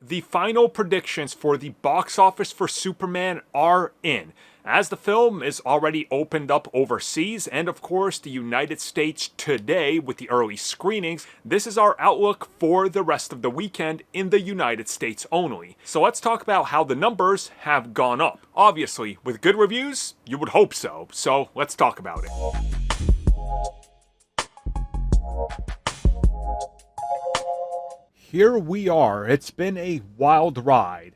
The final predictions for the box office for Superman are in, as the film is already opened up overseas and of course the United States today with the early screenings. This is our outlook for the rest of the weekend in the United States only. So let's talk about how the numbers have gone up. Obviously, with good reviews, you would hope so. So let's talk about it. Here we are. It's been a wild ride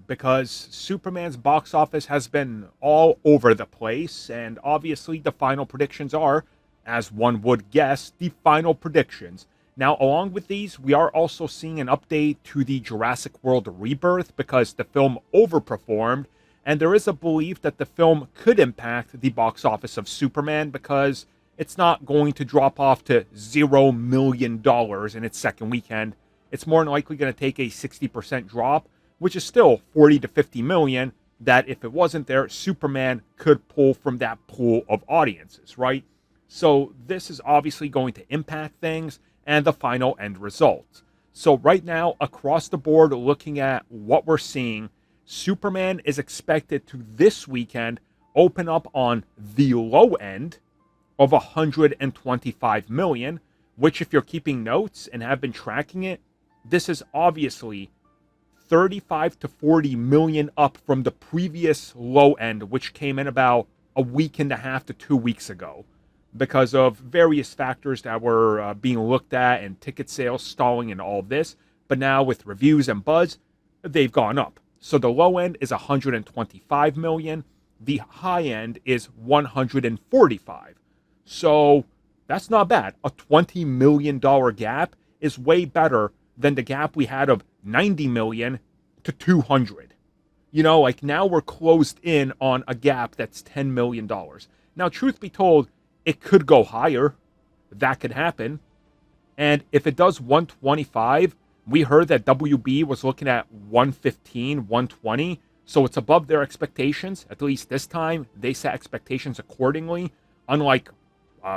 because Superman's box office has been all over the place, and obviously the final predictions are, as one would guess, the final predictions. Now, along with these, we are also seeing an update to the Jurassic World Rebirth because the film overperformed, and there is a belief that the film could impact the box office of Superman because it's not going to drop off to $0 million in its second weekend. It's more than likely going to take a 60% drop, which is still 40 to 50 million that if it wasn't there, Superman could pull from that pool of audiences, right? So this is obviously going to impact things and the final end result. So right now, across the board, looking at what we're seeing, Superman is expected to this weekend open up on the low end of 125 million, which if you're keeping notes and have been tracking it, this is obviously 35 to 40 million up from the previous low end, which came in about a week and a half to 2 weeks ago because of various factors that were being looked at and ticket sales stalling and all this. But now with reviews and buzz, they've gone up. So the low end is 125 million. The high end is 145. So that's not bad. A $20 million gap is way better than the gap we had of 90 million to 200. You know, like now we're closed in on a gap that's $10 million. Now, truth be told, it could go higher. That could happen. And if it does 125, we heard that WB was looking at 115, 120. So it's above their expectations. At least this time, they set expectations accordingly. Unlike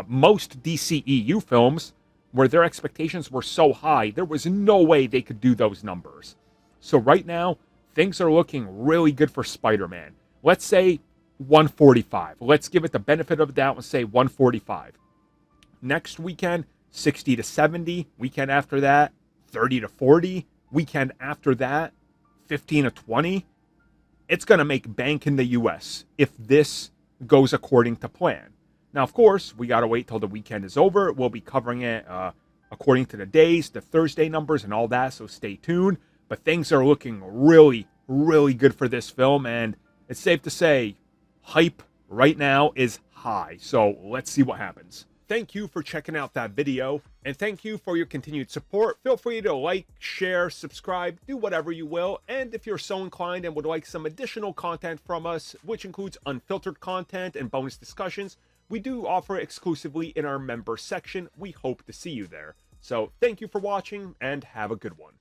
most DCEU films, where their expectations were so high, there was no way they could do those numbers. So right now, things are looking really good for Spider-Man. Let's say 145. Let's give it the benefit of the doubt and say 145. Next weekend, 60 to 70. Weekend after that, 30 to 40. Weekend after that, 15 to 20. It's going to make bank in the US if this goes according to plan. Now, of course, we got to wait till the weekend is over. We'll be covering it according to the days, the Thursday numbers, and all that, so stay tuned. But things are looking really, really good for this film, and it's safe to say hype right now is high. So let's see what happens. Thank you for checking out that video, and thank you for your continued support. Feel free to like, share, subscribe, do whatever you will. And if you're so inclined and would like some additional content from us, which includes unfiltered content and bonus discussions, we do offer exclusively in our member section. We hope to see you there. So thank you for watching and have a good one.